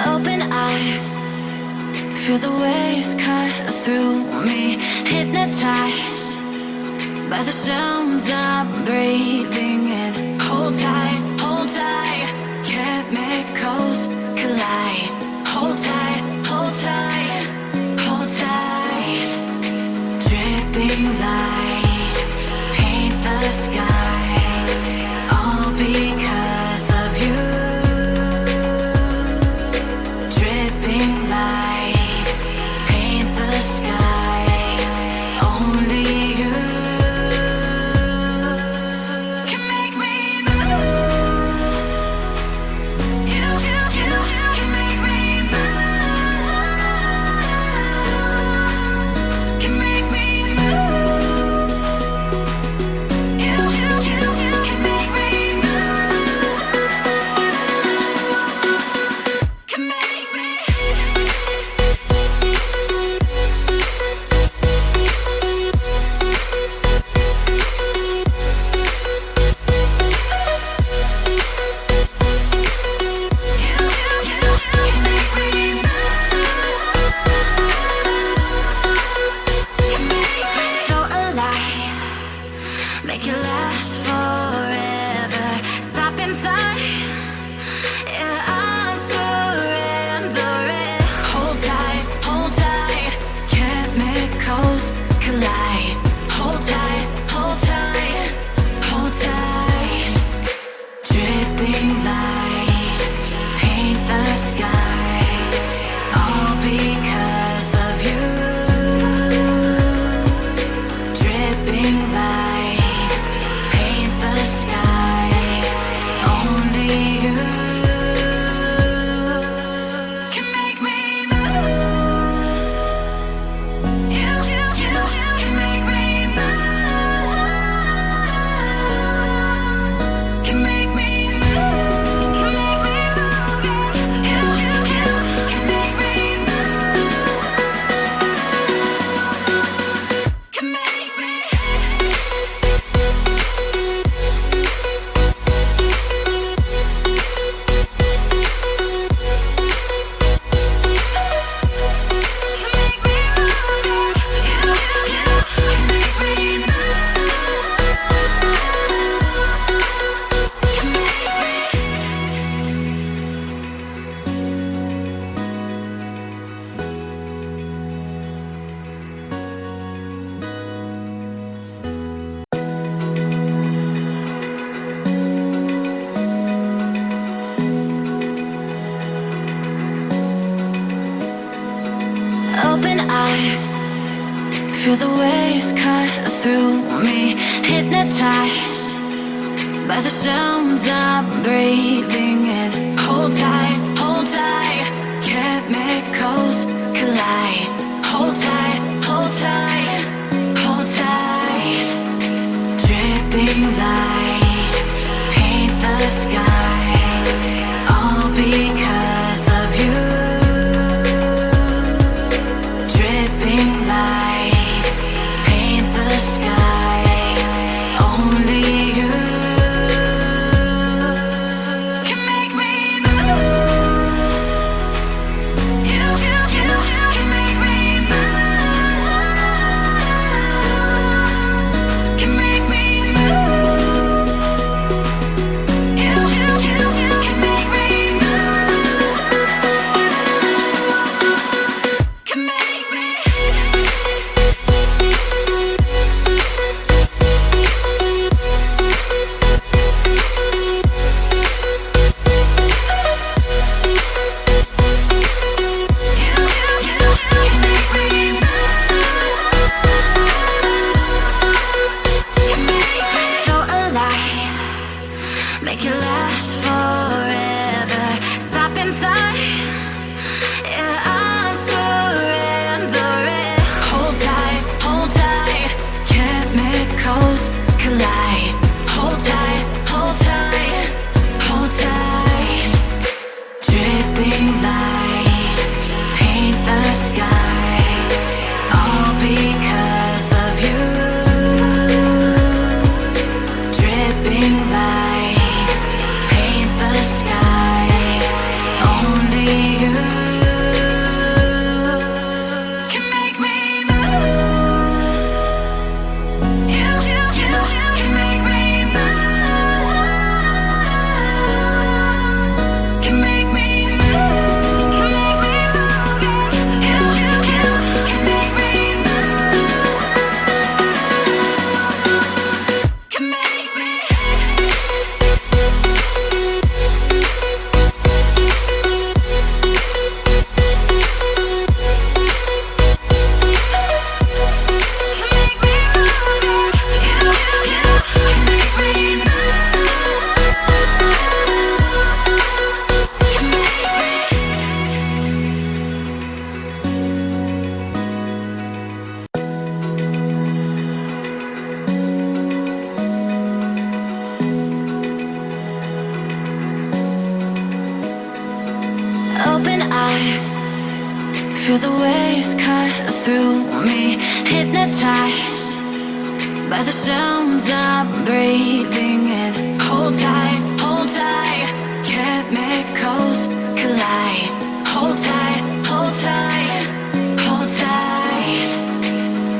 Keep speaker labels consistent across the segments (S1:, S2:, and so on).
S1: Open eye, feel the waves cut through me, hypnotized by the sounds I'm breathing in. Hold tight, chemicals collide. Hold tight, hold tight, hold tight. Dripping lights paint the skies, all because of you. Dripping lights paint the skies, only you can make me move. You can make me move. Can make me move. You can make me move. Can make me. So alive, make it last forever. Stop in time, yeah, I'm surrendering. Hold tight, chemicals collide. Hold tight, hold tight, hold tight. Dripping lights paint the skies, all because of you. Dripping lights paint the skies, only you can make me move. You can make me move. Can make me move. Can make me move. You can make me move. Can make me. Open eye, feel the waves cut through me, hypnotized by the sounds I'm breathing in. Hold tight, chemicals collide. Hold tight, hold tight, hold tight. Dripping lights paint the skies, all because of you. Dripping lights paint the skies, only you can make me move. waves cut through me, hypnotized by the sounds I'm breathing in. Hold tight, chemicals collide. Hold tight, hold tight, hold tight.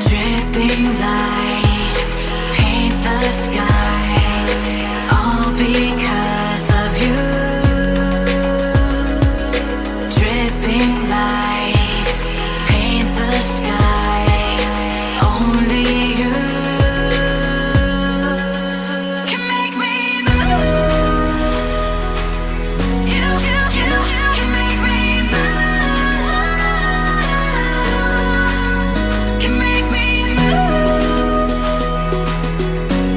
S1: Dripping lights paint the skies, all because of you. Dripping lights paint the skies, only you can make me move. You can make me move. Can make me move.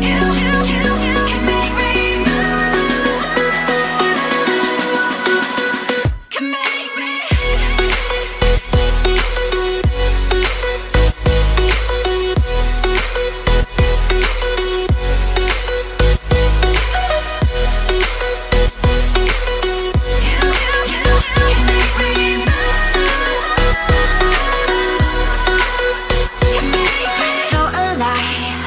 S1: You can make me move. Can make me. So alive,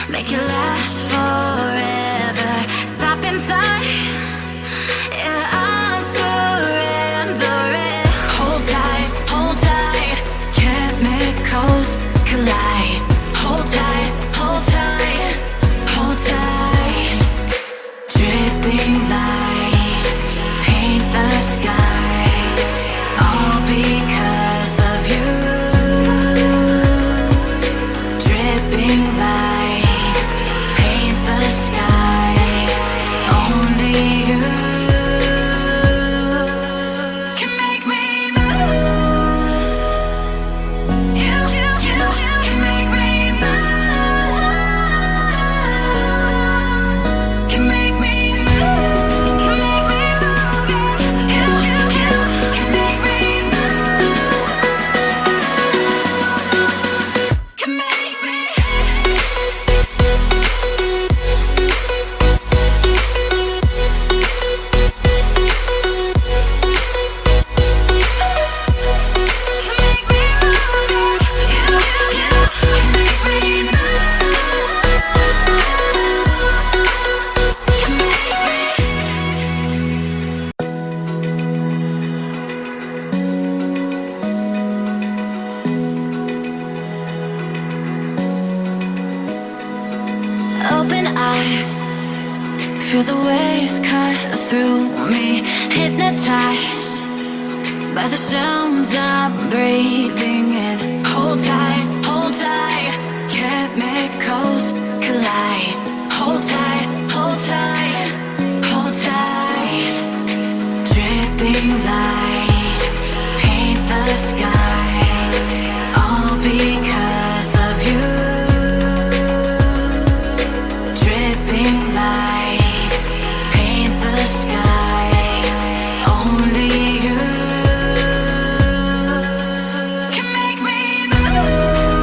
S1: make it last forever. Stop in time, yeah, I'm surrendering. Hold tight, chemicals collide. Hold tight, hold tight, hold tight. Dripping lights paint the skies, all because of you. Dripping lights paint the skies, only you can make me move. You can make me move. Can make me move. Can make me move. You can make me move. Can make me. Open eye, feel the waves cut through me, hypnotized by the sounds I'm breathing in. Hold tight, chemicals collide. Hold tight, hold tight, hold tight. Dripping lights paint the skies, all because of you. Dripping lights paint the skies, only you can make me move.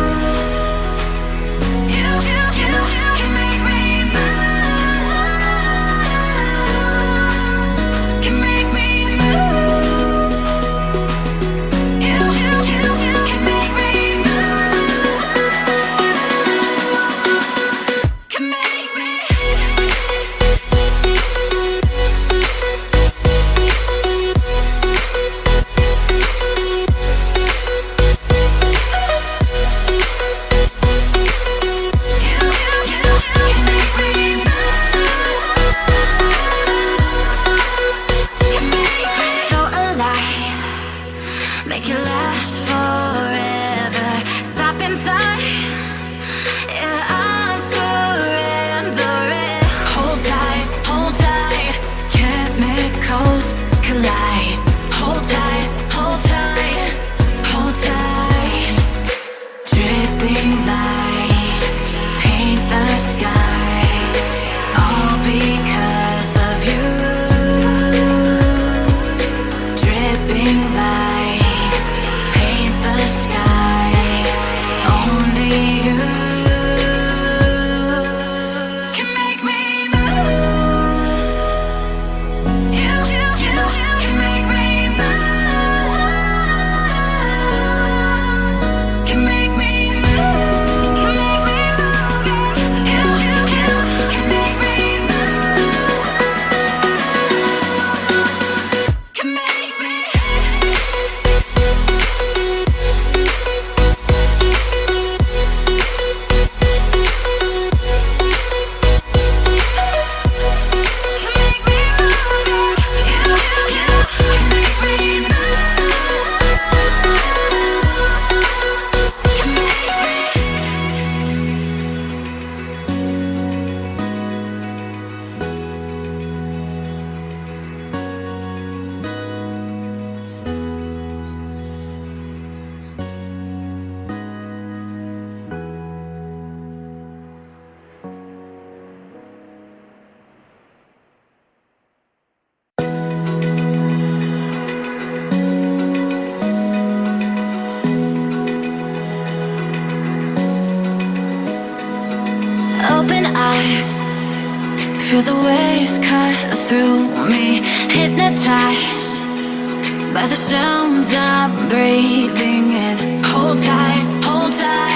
S1: Feel the waves cut through me, hypnotized by the sounds I'm breathing in. Hold tight, hold tight.